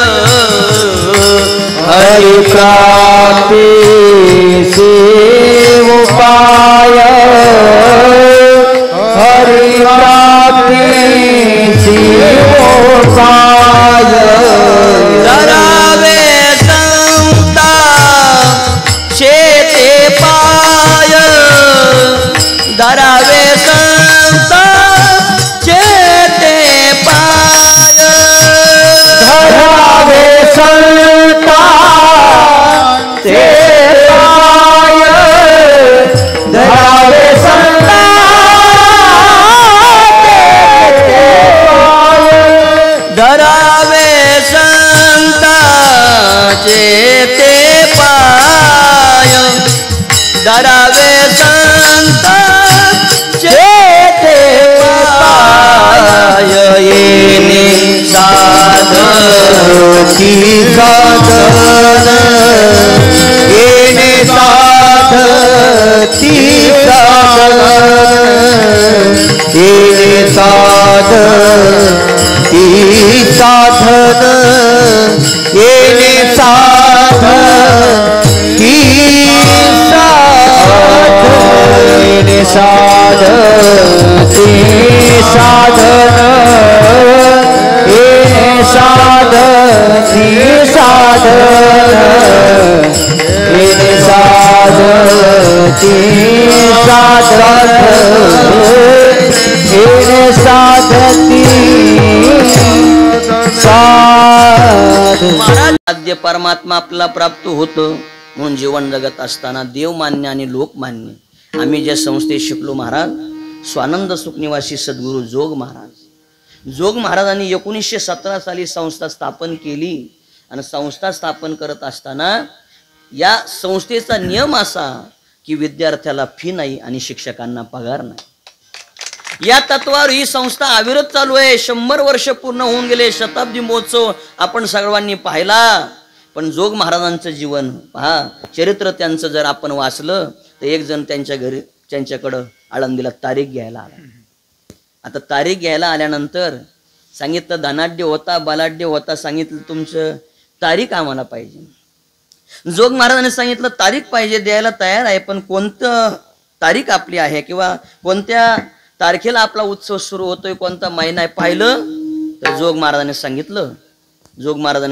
हरि प्राप्ती शिवोपाय, हरि प्राप्ती शिवोपाय. धरावे संता शेते पाय, धरावे संता शेते पाय, धरावे संता ते पाय, धरावे संता ते पाय, धरावे संताचे ते पाय, धरावे संताचे ते पाय. येणे साधती साधन, येणे साधती साधन, येणे साधती साधन, येणे साधती साधन, येणे साधती साधन, येणे साधती साधन, येणे साधती साधन, येणे साधती साधन. साध्य परमात्मा आपल्याला प्राप्त होतं. म्हणून जीवन जगत असताना देवमान्य आणि लोकमान्य आम्ही ज्या संस्थेत शिकलो महाराज, स्वानंद सुखनिवासी सद्गुरू जोग महाराज, जोग महाराजांनी 1917 साली संस्था स्थापन केली. आणि संस्था स्थापन करत असताना या संस्थेचा नियम असा की विद्यार्थ्याला फी नाही आणि शिक्षकांना पगार नाही. या तत्वावर ही संस्था अविरत चालू आहे. 100 वर्ष पूर्ण होऊन गेले. शताब्दी महोत्सव आपण सर्वांनी पाहिला. पण जोग महाराजांचं जीवन पहा, चरित्र त्यांचं जर आपण वाचलं तर एक जण त्यांच्या घरी त्यांच्याकडं आळंदीला तारीख घ्यायला आला. आता तारीख घ्यायला आल्यानंतर सांगितलं धनाढ्य होता, बलाढ्य होता, सांगितलं तुमचं तारीख आम्हाला पाहिजे. जोग महाराजांनी सांगितलं तारीख पाहिजे, द्यायला तयार आहे, पण कोणतं तारीख आपली आहे किंवा कोणत्या तारखेला आपला उत्सव सुरू होतोय, कोणता महिना आहे पाहिलं तर जोग महाराजांनी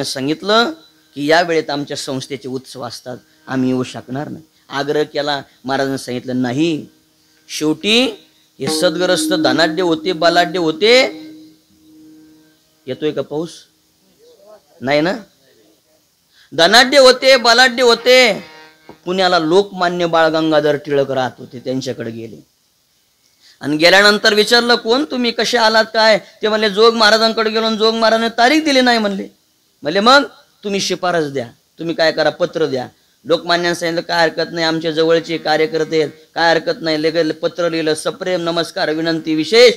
सांगितलं की या वेळेत आमच्या संस्थेचे उत्सव असतात, आम्ही येऊ शकणार नाही. आग्रह केला, महाराजांनी सांगितलं नाही. शेवटी हे सद्ग्रस्त धनाढ्य होते, बलाढ्य होते. येतोय का पाऊस? नाही ना. धनाढ्य होते, बलाढ्य होते. पुण्याला लोकमान्य बाळ गंगाधर टिळक राहत होते, त्यांच्याकडे गेले आणि गेल्यानंतर विचारलं कोण तुम्ही, कसे आलात काय? ते म्हणले जोग महाराजांकडे गेलो, जोग महाराजांनी तारीख दिली नाही म्हणले. मग तुम्ही शिफारस द्या, तुम्ही काय करा, पत्र द्या. लोकमान्यांनी सांगितलं काय हरकत नाही, आमच्या जवळचे कार्यकर्ते आहेत, काय हरकत नाही. लगेच पत्र लिहिलं, सप्रेम नमस्कार विनंती विशेष,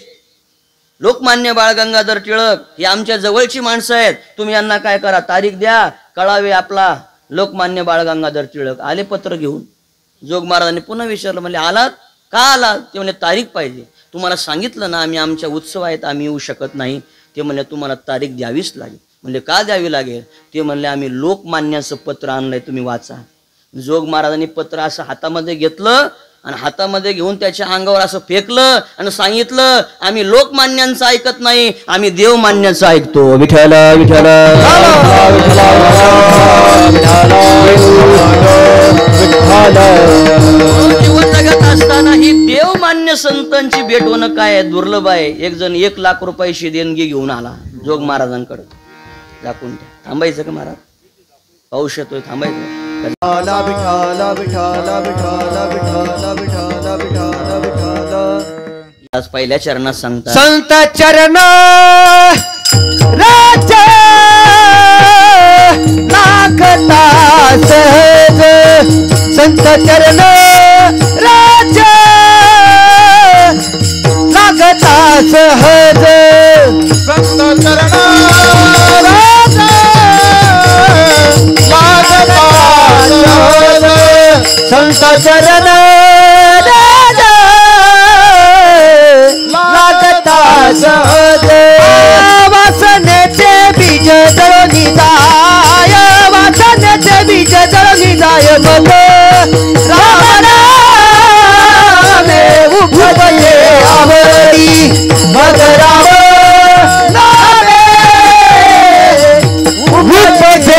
लोकमान्य बाळ गंगाधर टिळक ही आमच्या जवळची माणसं आहेत, तुम्ही यांना काय करा, तारीख द्या, कळावे आपला लोकमान्य बाळ गंगाधर टिळक. आले पत्र घेऊन. जोग महाराजांनी पुन्हा विचारलं, म्हणले आलात का आलात? ते म्हणले तारीख पाहिजे. तुम्हाला सांगितलं ना आम्ही आमच्या उत्सव आहेत, आम्ही येऊ शकत नाही. ते म्हणले तुम्हाला तारीख द्यावीच लागेल. म्हणले का द्यावी लागेल? ते म्हणले आम्ही लोकमान्याचं पत्र आणलंय, तुम्ही वाचा. जोग महाराजांनी पत्र असं हातामध्ये घेतलं आणि हातामध्ये घेऊन त्याच्या अंगावर असं फेकलं आणि सांगितलं, आम्ही लोकमान्यांचं ऐकत नाही, आम्ही देवमान्याचं ऐकतो. विठ्ठल विठ्ठल जीवन जगत असताना ही देवमान्य संतांची भेट होणं काय दुर्लभ आहे. एक जण 1 लाख रुपयाची देणगी घेऊन आला जोग महाराजांकडे. दाखवून थांबायचं का महाराज? पाऊस येतोय, थांबायचं. विठाला विठाला विठाला विठाला विठाला विठाला विठाला विठाला. आज पहिल्या चरणात सांगतात, संत चरण राज लागता सहज. संत चरण राज लागता सहज. संत चरण राज लागता सहज. संत चरण राज लागता सहज. वासनेचे बीज जळून जाय, वासनेचे बीज जळून जाय. मग राम नामे उपजे आवडी. मग राम नामे उपजे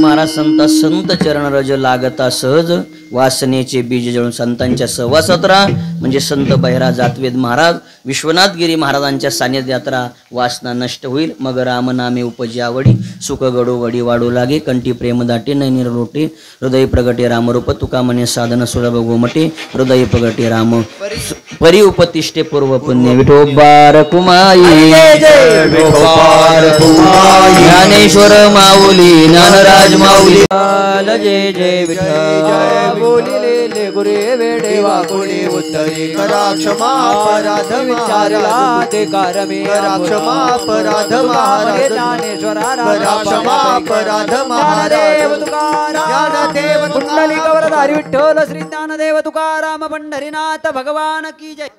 महाराज संत संत चरण रज लागता सहज. वासनेचे बीज जळून संतांच्या सहवासात राहा. म्हणजे संत बहिरा जातवेद महाराज विश्वनाथगिरी महाराजांच्या सानिध्यात राहा. वासना नष्ट होईल. मग राम नामे उपजी आवडी. सुख गडोगडी वाढू लागे. कंठी प्रेम दाटे नैनिर रोटे. हृदय प्रगटे रामरूप. तुका म्हणे साधन सुलभ गोमटे. हृदय प्रगटे राम परी उपतिष्ठे पूर्व पुण्य. विठोबार कुमाई ज्ञानेश्वर माऊली ज्ञानराज माऊली. जय जय विठ्ठल. बोलिले गुरे वेडे वाकुळे उत्तरे. करा क्षमा अपराध विचारला ते कारमे. करा क्षमा अपराध महाराज ज्ञानेश्वरा. करा क्षमा अपराध महाराज. ज्ञानदेव तुकाराम पुंडलिक वरदारी विठ्ठल श्री ज्ञानदेव तुकाराम पंढरीनाथ भगवान की जय.